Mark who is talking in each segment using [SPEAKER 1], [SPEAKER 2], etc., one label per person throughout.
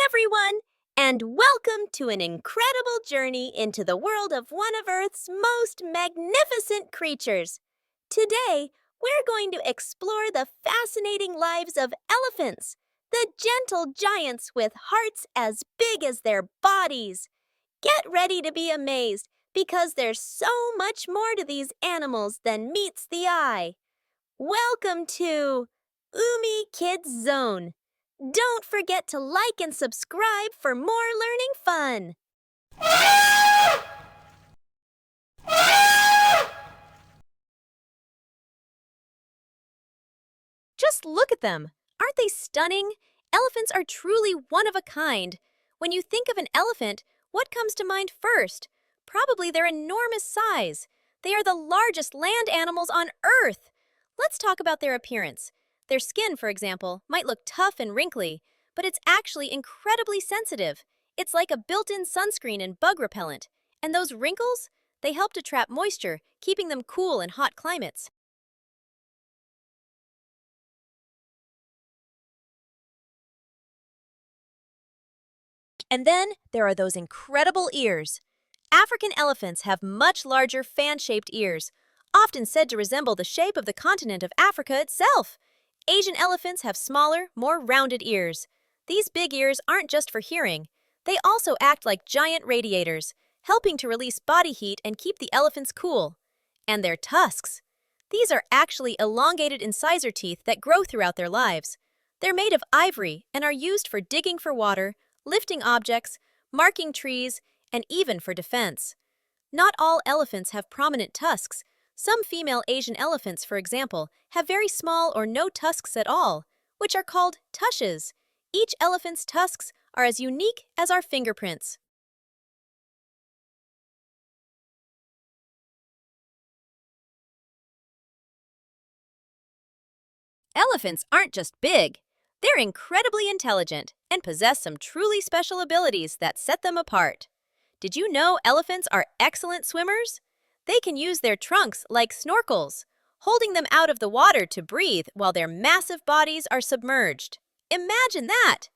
[SPEAKER 1] everyone, and welcome to an incredible journey into the world of one of Earth's most magnificent creatures. Today, we're going to explore the fascinating lives of elephants, the gentle giants with hearts as big as their bodies. Get ready to be amazed because there's so much more to these animals than meets the eye. Welcome to Umi Kids Zone. Don't forget to like and subscribe for more learning fun. Just look at them. Aren't they stunning? Elephants are truly one of a kind. When you think of an elephant, what comes to mind first? Probably their enormous size. They are the largest land animals on Earth. Let's talk about their appearance. Their skin, for example, might look tough and wrinkly, but it's actually incredibly sensitive. It's like a built-in sunscreen and bug repellent. And those wrinkles? They help to trap moisture, keeping them cool in hot climates. And then there are those incredible ears. African elephants have much larger fan-shaped ears, often said to resemble the shape of the continent of Africa itself. Asian elephants have smaller, more rounded ears. These big ears aren't just for hearing. They also act like giant radiators, helping to release body heat and keep the elephants cool. And their tusks. These are actually elongated incisor teeth that grow throughout their lives. They're made of ivory and are used for digging for water, lifting objects, marking trees, and even for defense. Not all elephants have prominent tusks. Some female Asian elephants, for example, have very small or no tusks at all, which are called tushes. Each elephant's tusks are as unique as our fingerprints. Elephants aren't just big. They're incredibly intelligent and possess some truly special abilities that set them apart. Did you know elephants are excellent swimmers? They can use their trunks like snorkels, holding them out of the water to breathe while their massive bodies are submerged. Imagine that!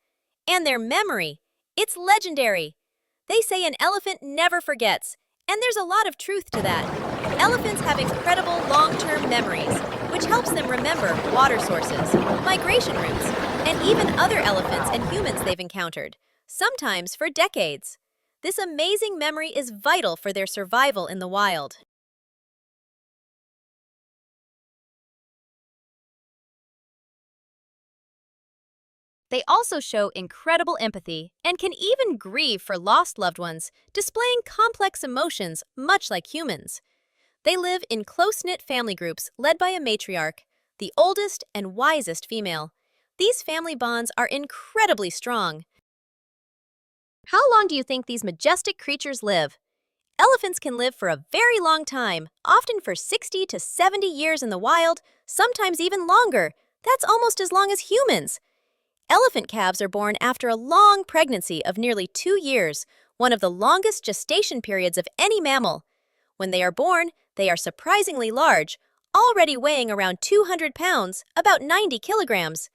[SPEAKER 1] And their memory. It's legendary. They say an elephant never forgets, and there's a lot of truth to that. Elephants have incredible long-term memories, which helps them remember water sources, migration routes, and even other elephants and humans they've encountered, sometimes for decades. This amazing memory is vital for their survival in the wild. They also show incredible empathy and can even grieve for lost loved ones, displaying complex emotions much like humans. They live in close-knit family groups led by a matriarch, the oldest and wisest female. These family bonds are incredibly strong. How long do you think these majestic creatures live? Elephants can live for a very long time, often for 60 to 70 years in the wild, sometimes even longer. That's almost as long as humans. Elephant calves are born after a long pregnancy of nearly 2 years, one of the longest gestation periods of any mammal. When they are born, they are surprisingly large, already weighing around 200 pounds, about 90 kilograms.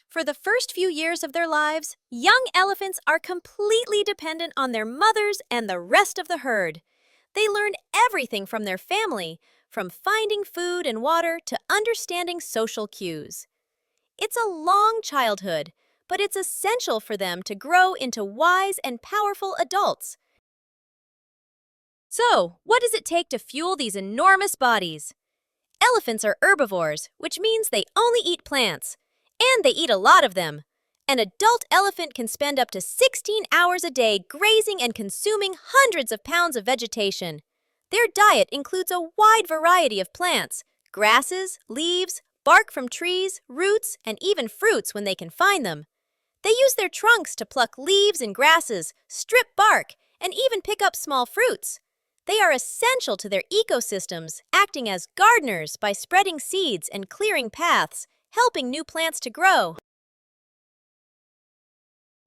[SPEAKER 1] For the first few years of their lives, young elephants are completely dependent on their mothers and the rest of the herd. They learn everything from their family, from finding food and water to understanding social cues. It's a long childhood, but it's essential for them to grow into wise and powerful adults. So, what does it take to fuel these enormous bodies? Elephants are herbivores, which means they only eat plants. And they eat a lot of them. An adult elephant can spend up to 16 hours a day grazing and consuming hundreds of pounds of vegetation. Their diet includes a wide variety of plants, grasses, leaves, bark from trees, roots, and even fruits when they can find them. They use their trunks to pluck leaves and grasses, strip bark, and even pick up small fruits. They are essential to their ecosystems, acting as gardeners by spreading seeds and clearing paths, helping new plants to grow.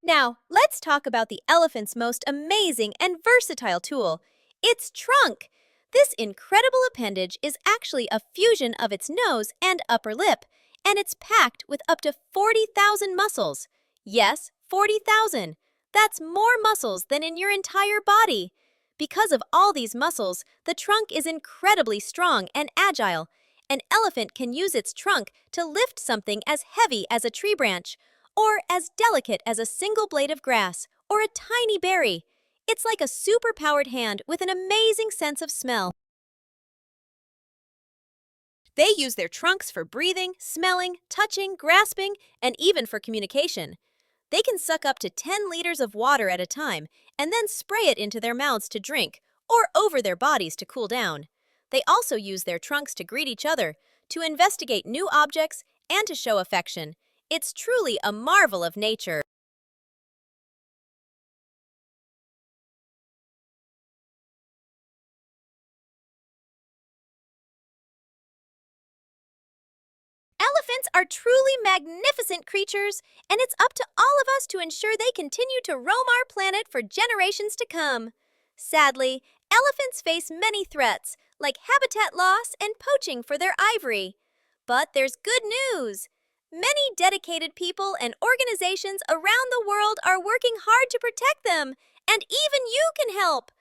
[SPEAKER 1] Now, let's talk about the elephant's most amazing and versatile tool, its trunk. This incredible appendage is actually a fusion of its nose and upper lip, and it's packed with up to 40,000 muscles. Yes, 40,000. That's more muscles than in your entire body. Because of all these muscles, the trunk is incredibly strong and agile. An elephant can use its trunk to lift something as heavy as a tree branch, or as delicate as a single blade of grass, or a tiny berry. It's like a super-powered hand with an amazing sense of smell. They use their trunks for breathing, smelling, touching, grasping, and even for communication. They can suck up to 10 liters of water at a time and then spray it into their mouths to drink or over their bodies to cool down. They also use their trunks to greet each other, to investigate new objects, and to show affection. It's truly a marvel of nature. Elephants are truly magnificent creatures, and it's up to all of us to ensure they continue to roam our planet for generations to come. Sadly, elephants face many threats, like habitat loss and poaching for their ivory. But there's good news. Many dedicated people and organizations around the world are working hard to protect them, and even you can help.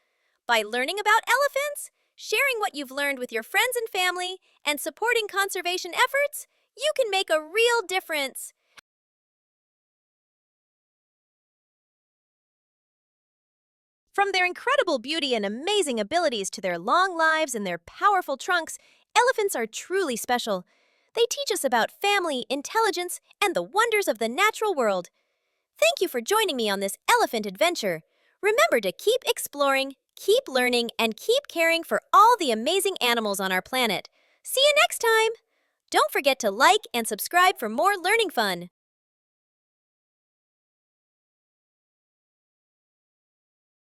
[SPEAKER 1] By learning about elephants, sharing what you've learned with your friends and family, and supporting conservation efforts, you can make a real difference. From their incredible beauty and amazing abilities to their long lives and their powerful trunks, elephants are truly special. They teach us about family, intelligence, and the wonders of the natural world. Thank you for joining me on this elephant adventure. Remember to keep exploring, keep learning, and keep caring for all the amazing animals on our planet. See you next time! Don't forget to like and subscribe for more learning fun.